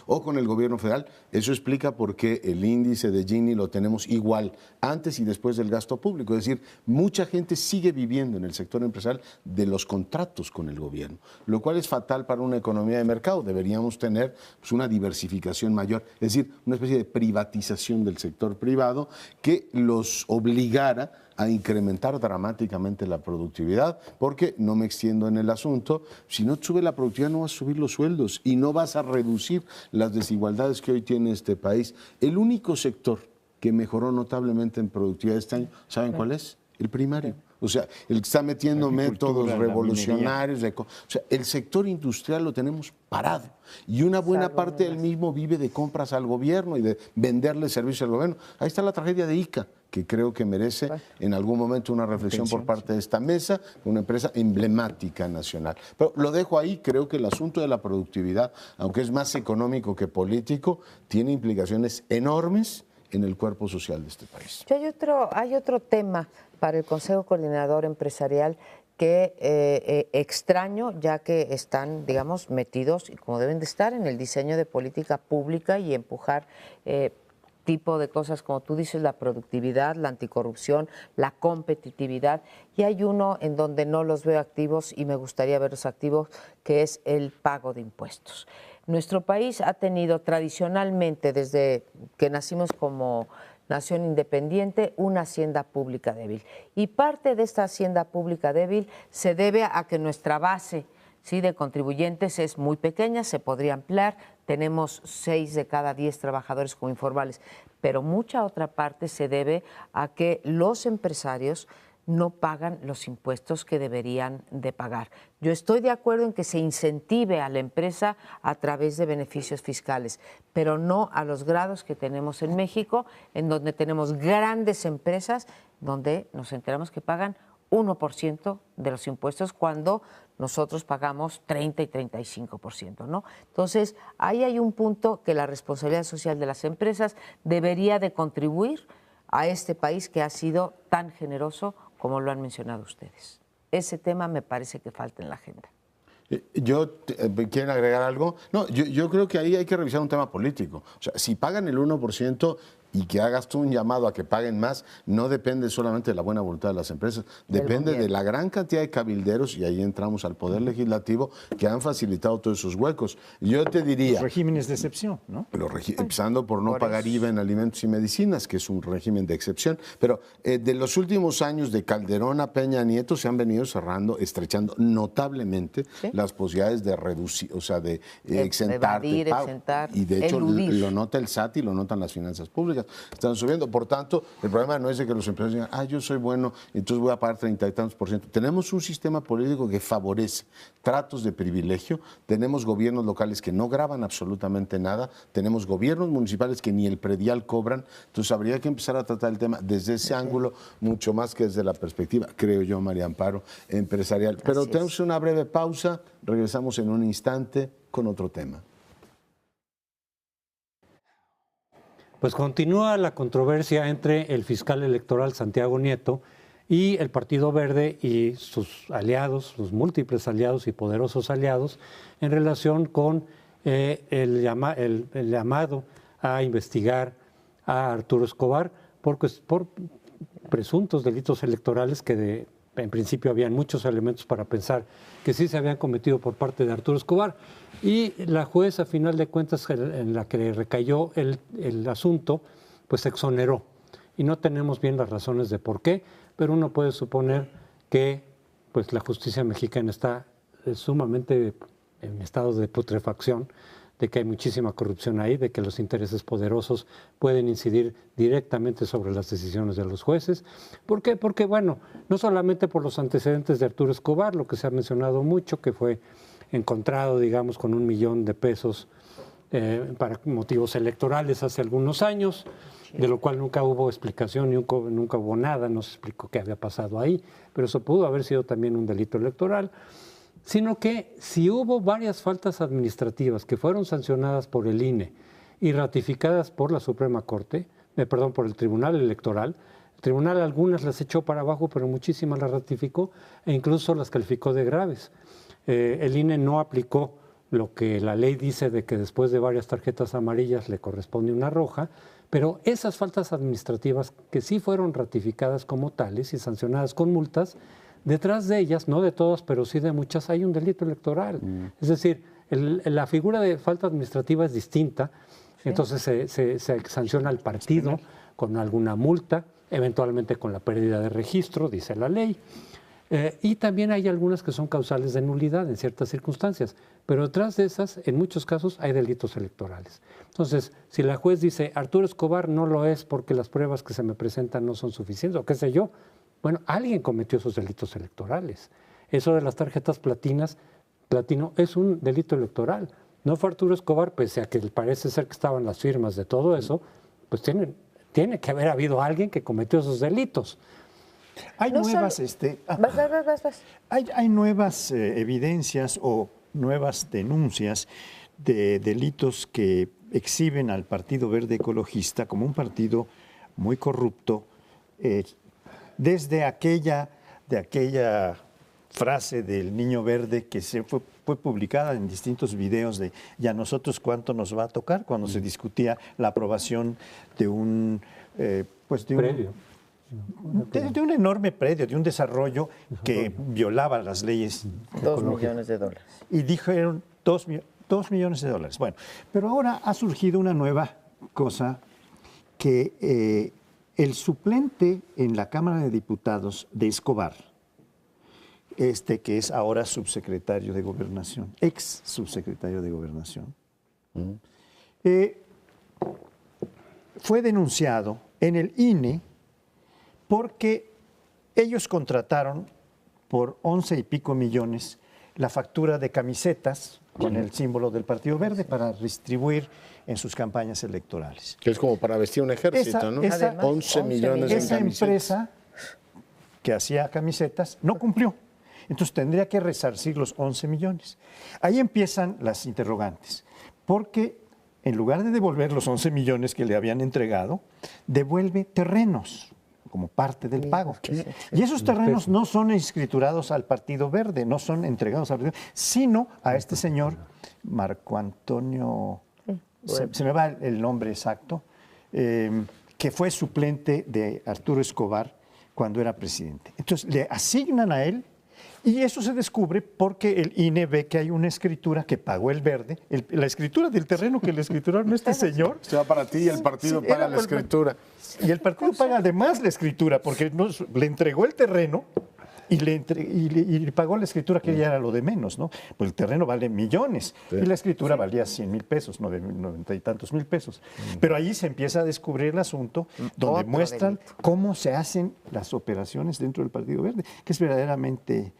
o con el gobierno federal. Eso explica por qué el índice de Gini lo tenemos igual antes y después del gasto público. Es decir, mucha gente sigue viviendo en el sector empresarial de los contratos con el gobierno, lo cual es fatal para una economía de mercado. Deberíamos tener pues, una diversificación mayor, es decir, una especie de privatización del sector privado que los obligara a incrementar dramáticamente la productividad, porque, no me extiendo en el asunto, si no sube la productividad no vas a subir los sueldos y no vas a reducir las desigualdades que hoy tiene este país. El único sector que mejoró notablemente en productividad este año, ¿saben cuál es? El primario. O sea, el que está metiendo métodos revolucionarios. O sea, el sector industrial lo tenemos parado. Y una buena parte del mismo vive de compras al gobierno y de venderle servicios al gobierno. Ahí está la tragedia de ICA, que creo que merece en algún momento una reflexión por parte de esta mesa, una empresa emblemática nacional. Pero lo dejo ahí, creo que el asunto de la productividad, aunque es más económico que político, tiene implicaciones enormes en el cuerpo social de este país. Hay otro tema para el Consejo Coordinador Empresarial que extraño, ya que están, digamos, metidos, como deben de estar, en el diseño de política pública y empujar tipo de cosas, como tú dices, la productividad, la anticorrupción, la competitividad. Y hay uno en donde no los veo activos y me gustaría verlos activos, que es el pago de impuestos. Nuestro país ha tenido tradicionalmente, desde que nacimos como nación independiente, una hacienda pública débil. Y parte de esta hacienda pública débil se debe a que nuestra base de contribuyentes es muy pequeña, se podría ampliar, tenemos 6 de cada 10 trabajadores como informales, pero mucha otra parte se debe a que los empresarios no pagan los impuestos que deberían de pagar. Yo estoy de acuerdo en que se incentive a la empresa a través de beneficios fiscales, pero no a los grados que tenemos en México, en donde tenemos grandes empresas donde nos enteramos que pagan 1% de los impuestos cuando nosotros pagamos 30 y 35%, ¿no? Entonces, ahí hay un punto que la responsabilidad social de las empresas debería de contribuir a este país que ha sido tan generoso como lo han mencionado ustedes. Ese tema me parece que falta en la agenda. ¿Quieren agregar algo? No, yo creo que ahí hay que revisar un tema político. O sea, si pagan el 1% y que hagas tú un llamado a que paguen más, no depende solamente de la buena voluntad de las empresas, depende de la gran cantidad de cabilderos, y ahí entramos al Poder Legislativo, que han facilitado todos esos huecos. Yo te diría... Los regímenes de excepción, ¿no? Empezando por no pagar IVA en alimentos y medicinas, que es un régimen de excepción. Pero de los últimos años, de Calderón a Peña Nieto, se han venido cerrando, estrechando notablemente las posibilidades posibilidades de reducir, o sea, de exentarte. Evadir, exentar, y de hecho eludir. lo nota el SAT y lo notan las finanzas públicas. Están subiendo. Por tanto, el problema no es de que los empresarios digan, yo soy bueno, entonces voy a pagar 30 y tantos %. Tenemos un sistema político que favorece tratos de privilegio, tenemos gobiernos locales que no graban absolutamente nada, tenemos gobiernos municipales que ni el predial cobran, entonces habría que empezar a tratar el tema desde ese ángulo, mucho más que desde la perspectiva, creo yo, María Amparo, empresarial. Pero tenemos una breve pausa, regresamos en un instante con otro tema. Pues continúa la controversia entre el fiscal electoral Santiago Nieto y el Partido Verde y sus aliados, sus múltiples aliados y poderosos aliados, en relación con el llamado a investigar a Arturo Escobar por presuntos delitos electorales que en principio habían muchos elementos para pensar que sí se habían cometido por parte de Arturo Escobar. Y la juez, a final de cuentas, en la que recayó el asunto, pues se exoneró. Y no tenemos bien las razones de por qué, pero uno puede suponer que pues, la justicia mexicana está sumamente en estado de putrefacción, de que hay muchísima corrupción ahí, de que los intereses poderosos pueden incidir directamente sobre las decisiones de los jueces. ¿Por qué? Porque, bueno, no solamente por los antecedentes de Arturo Escobar, lo que se ha mencionado mucho, que fue encontrado, digamos, con $1 millón para motivos electorales hace algunos años, de lo cual nunca hubo explicación, nunca hubo nada, no se explicó qué había pasado ahí, pero eso pudo haber sido también un delito electoral, sino que si hubo varias faltas administrativas que fueron sancionadas por el INE y ratificadas por la Suprema Corte, por el Tribunal Electoral, el Tribunal algunas las echó para abajo, pero muchísimas las ratificó e incluso las calificó de graves. El INE no aplicó lo que la ley dice de que después de varias tarjetas amarillas le corresponde una roja, pero esas faltas administrativas que sí fueron ratificadas como tales y sancionadas con multas, detrás de ellas, no de todas, pero sí de muchas, hay un delito electoral. Es decir, la figura de falta administrativa es distinta, entonces se sanciona al partido con alguna multa, eventualmente con la pérdida de registro, dice la ley. Y también hay algunas que son causales de nulidad en ciertas circunstancias, pero detrás de esas, en muchos casos, hay delitos electorales. Entonces, si la juez dice, Arturo Escobar no lo es porque las pruebas que se me presentan no son suficientes, o qué sé yo, bueno, alguien cometió esos delitos electorales. Eso de las tarjetas platino es un delito electoral. No fue Arturo Escobar, pese a que parece ser que estaban las firmas de todo eso, pues tiene que haber habido alguien que cometió esos delitos. Hay nuevas, hay nuevas evidencias o nuevas denuncias de delitos que exhiben al Partido Verde Ecologista como un partido muy corrupto, desde aquella frase del niño verde que fue publicada en distintos videos de ¿y a nosotros cuánto nos va a tocar? Cuando se discutía la aprobación de un predio. De un enorme predio, de un desarrollo que violaba las leyes. $2 millones. Y dijeron $2 millones. Bueno, pero ahora ha surgido una nueva cosa que el suplente en la Cámara de Diputados de Escobar, que es ahora subsecretario de Gobernación, ex subsecretario de Gobernación, fue denunciado en el INE porque ellos contrataron por 11 y pico millones la factura de camisetas con el símbolo del Partido Verde para distribuir en sus campañas electorales. Que es como para vestir un ejército, ¿no? 11 millones en esa camisetas. Empresa que hacía camisetas no cumplió. Entonces tendría que resarcir los 11 millones. Ahí empiezan las interrogantes, porque en lugar de devolver los 11 millones que le habían entregado, devuelve terrenos como parte del pago. Y esos terrenos no son escriturados al Partido Verde, no son entregados al Partido Verde, sino a este señor, Marco Antonio, se me va el nombre exacto, que fue suplente de Arturo Escobar cuando era presidente. Entonces le asignan a él, y eso se descubre porque el INE ve que hay una escritura que pagó el Verde, la escritura del terreno que le escrituraron a este señor. Se va para ti y el partido paga la escritura. Y el partido paga además la escritura porque le entregó el terreno y le pagó la escritura, que ya era lo de menos, ¿no? Pues el terreno vale millones y la escritura valía 100,000 pesos, 90 y tantos mil pesos. Pero ahí se empieza a descubrir el asunto donde Otro muestran delito. cómo se hacen las operaciones dentro del Partido Verde, que es verdaderamente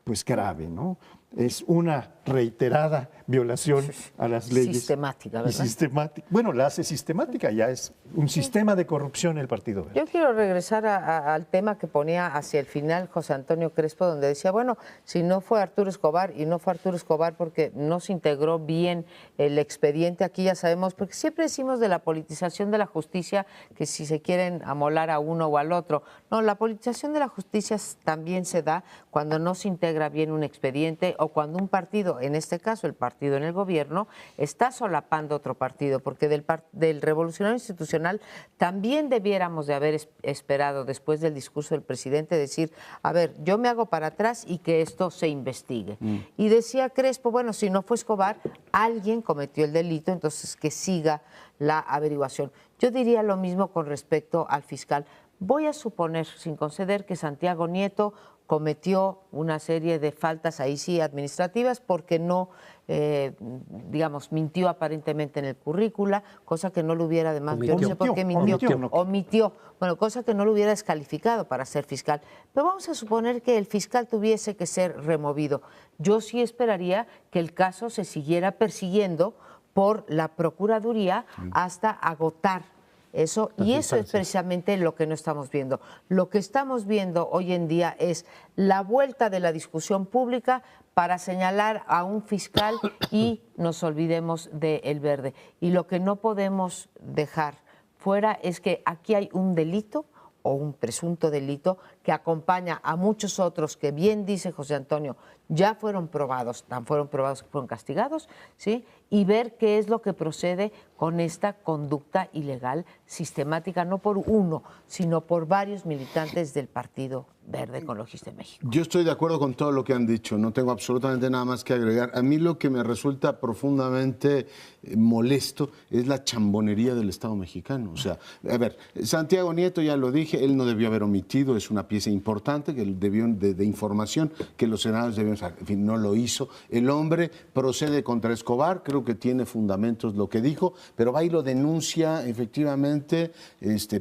pues grave, ¿no? Es una reiterada violación a las leyes. Sistemática, ¿verdad? Y sistemática. Bueno, la hace sistemática, ya es un sistema de corrupción el Partido Verde. Yo quiero regresar al tema que ponía hacia el final José Antonio Crespo, donde decía, bueno, si no fue Arturo Escobar, y no fue Arturo Escobar porque no se integró bien el expediente, aquí ya sabemos, porque siempre decimos de la politización de la justicia, que si se quieren amolar a uno o al otro. No, la politización de la justicia también se da cuando no se integra bien un expediente o cuando un partido, en este caso el partido en el gobierno, está solapando otro partido, porque del revolucionario institucional también debiéramos de haber esperado, después del discurso del presidente, decir, a ver, yo me hago para atrás y que esto se investigue. Y decía Crespo, bueno, si no fue Escobar, alguien cometió el delito, entonces que siga la averiguación. Yo diría lo mismo con respecto al fiscal. Voy a suponer, sin conceder, que Santiago Nieto cometió una serie de faltas, ahí sí, administrativas, porque no, digamos, mintió aparentemente en el currícula, cosa que no lo hubiera, además, yo no sé por qué omitió, bueno, cosa que no lo hubiera descalificado para ser fiscal. Pero vamos a suponer que el fiscal tuviese que ser removido. Yo sí esperaría que el caso se siguiera persiguiendo por la Procuraduría hasta agotar eso, y eso es precisamente lo que no estamos viendo. Lo que estamos viendo hoy en día es la vuelta de la discusión pública para señalar a un fiscal y nos olvidemos del Verde. Y lo que no podemos dejar fuera es que aquí hay un delito o un presunto delito que acompaña a muchos otros que, bien dice José Antonio, ya fueron probados, tan fueron probados que fueron castigados, ¿sí? Y ver qué es lo que procede con esta conducta ilegal sistemática, no por uno, sino por varios militantes del Partido Verde Ecologista de México. Yo estoy de acuerdo con todo lo que han dicho, no tengo absolutamente nada más que agregar. A mí lo que me resulta profundamente molesto es la chambonería del Estado mexicano. O sea, a ver, Santiago Nieto, ya lo dije, él no debió haber omitido, es una pieza importante que debió de información que los senadores debían saber. En fin, no lo hizo. El hombre procede contra Escobar, creo que tiene fundamentos lo que dijo, pero va y lo denuncia efectivamente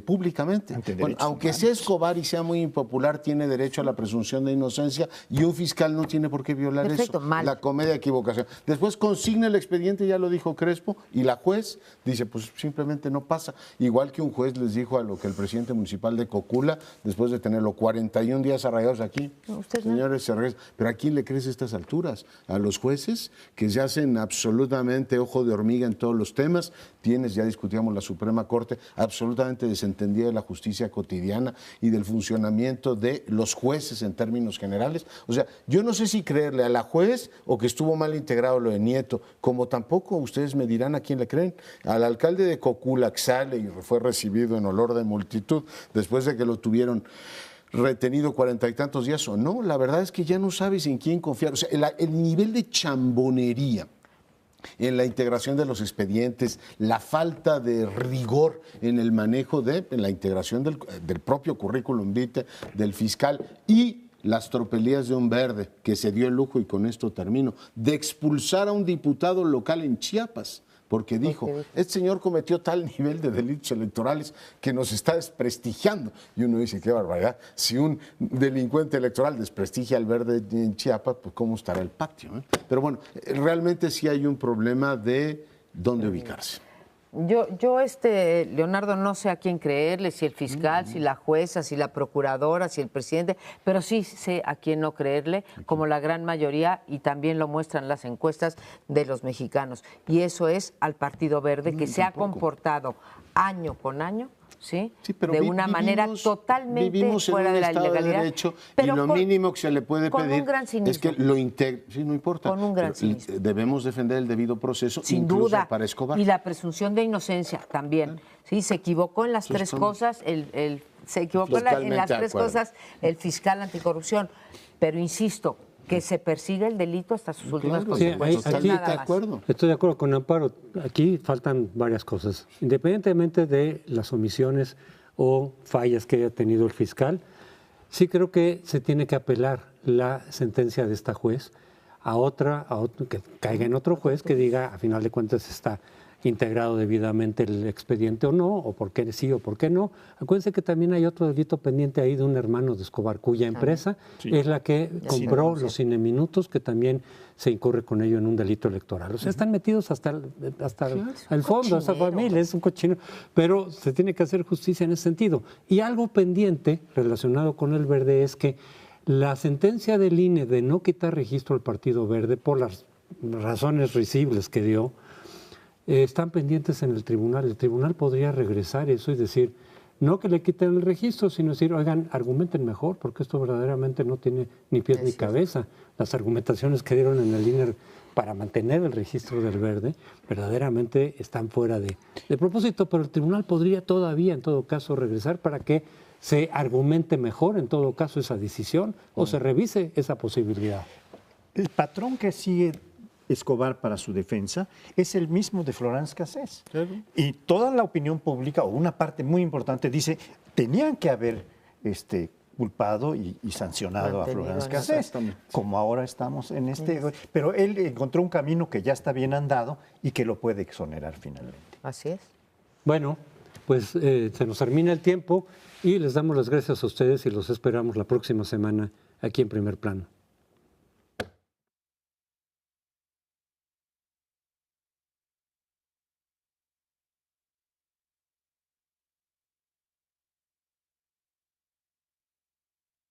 públicamente. Bueno, aunque sea Escobar y sea muy impopular, tiene derecho a la presunción de inocencia y un fiscal no tiene por qué violar eso. Mal. La comedia de equivocación. Después consigna el expediente, ya lo dijo Crespo, y la juez dice, pues simplemente no pasa. Igual que un juez les dijo a lo que el presidente municipal de Cocula, después de tenerlo 41 días arraigados aquí, señores, se regresa. Pero ¿a quién le crees a estas alturas? ¿A los jueces que se hacen absolutamente ojo de hormiga en todos los temas? Tienes, ya discutíamos la Suprema Corte, absolutamente desentendida de la justicia cotidiana y del funcionamiento de los jueces en términos generales. O sea, yo no sé si creerle a la juez o que estuvo mal integrado lo de Nieto, como tampoco ustedes me dirán a quién le creen. Al alcalde de Cocula, que sale y fue recibido en olor de multitud después de que lo tuvieron retenido 40 y tantos días o no, la verdad es que ya no sabes en quién confiar. O sea, el nivel de chambonería en la integración de los expedientes, la falta de rigor en el manejo en la integración del propio currículum vitae del fiscal y las tropelías de un Verde que se dio el lujo, y con esto termino, de expulsar a un diputado local en Chiapas. Porque dijo, este señor cometió tal nivel de delitos electorales que nos está desprestigiando. Y uno dice, qué barbaridad, si un delincuente electoral desprestigia al Verde en Chiapas, pues cómo estará el patio, ¿eh? Pero bueno, realmente sí hay un problema de dónde ubicarse. Yo, Leonardo, no sé a quién creerle, si el fiscal, si la jueza, si la procuradora, si el presidente, pero sí sé a quién no creerle, como la gran mayoría, y también lo muestran las encuestas de los mexicanos. Y eso es al Partido Verde, que se ha comportado año con año, ¿sí? Pero de una manera totalmente fuera de la ilegalidad. Derecho, pero y lo mínimo que se le puede pedir es que lo integre. Sí, no importa. Con un gran cinismo. Debemos defender el debido proceso, sin incluso duda, para Escobar. Y la presunción de inocencia también. Sí, se equivocó en las tres cosas, se equivocó en las tres cosas el fiscal anticorrupción. Pero insisto, que se persiga el delito hasta sus últimas consecuencias. Sí, estoy de acuerdo con Amparo. Aquí faltan varias cosas. Independientemente de las omisiones o fallas que haya tenido el fiscal, Sí creo que se tiene que apelar la sentencia de esta juez a otra, que caiga en otro juez que diga, a final de cuentas, está integrado debidamente el expediente o no, o por qué sí o por qué no. Acuérdense que también hay otro delito pendiente ahí de un hermano de Escobar, cuya empresa es la que compró los cineminutos, que también se incurre con ello en un delito electoral. O sea, están metidos hasta el fondo, esa familia, es un cochino, pero se tiene que hacer justicia en ese sentido. Y algo pendiente relacionado con el Verde es que la sentencia del INE de no quitar registro al Partido Verde por las razones risibles que dio, están pendientes en el tribunal. El tribunal podría regresar eso y decir, no que le quiten el registro, sino decir, oigan, argumenten mejor, porque esto verdaderamente no tiene ni pies ni cabeza. Las argumentaciones que dieron en el INE para mantener el registro del Verde verdaderamente están fuera de propósito, pero el tribunal podría todavía, en todo caso, regresar para que se argumente mejor, en todo caso, esa decisión o se revise esa posibilidad. El patrón que sigue Escobar para su defensa es el mismo de Florence Cassés. Claro. Y toda la opinión pública, o una parte muy importante, tenían que haber culpado y sancionado a Florence Cassés, como ahora estamos en pero él encontró un camino que ya está bien andado y que lo puede exonerar finalmente. Así es. Bueno, pues se nos termina el tiempo y les damos las gracias a ustedes y los esperamos la próxima semana aquí en Primer Plano.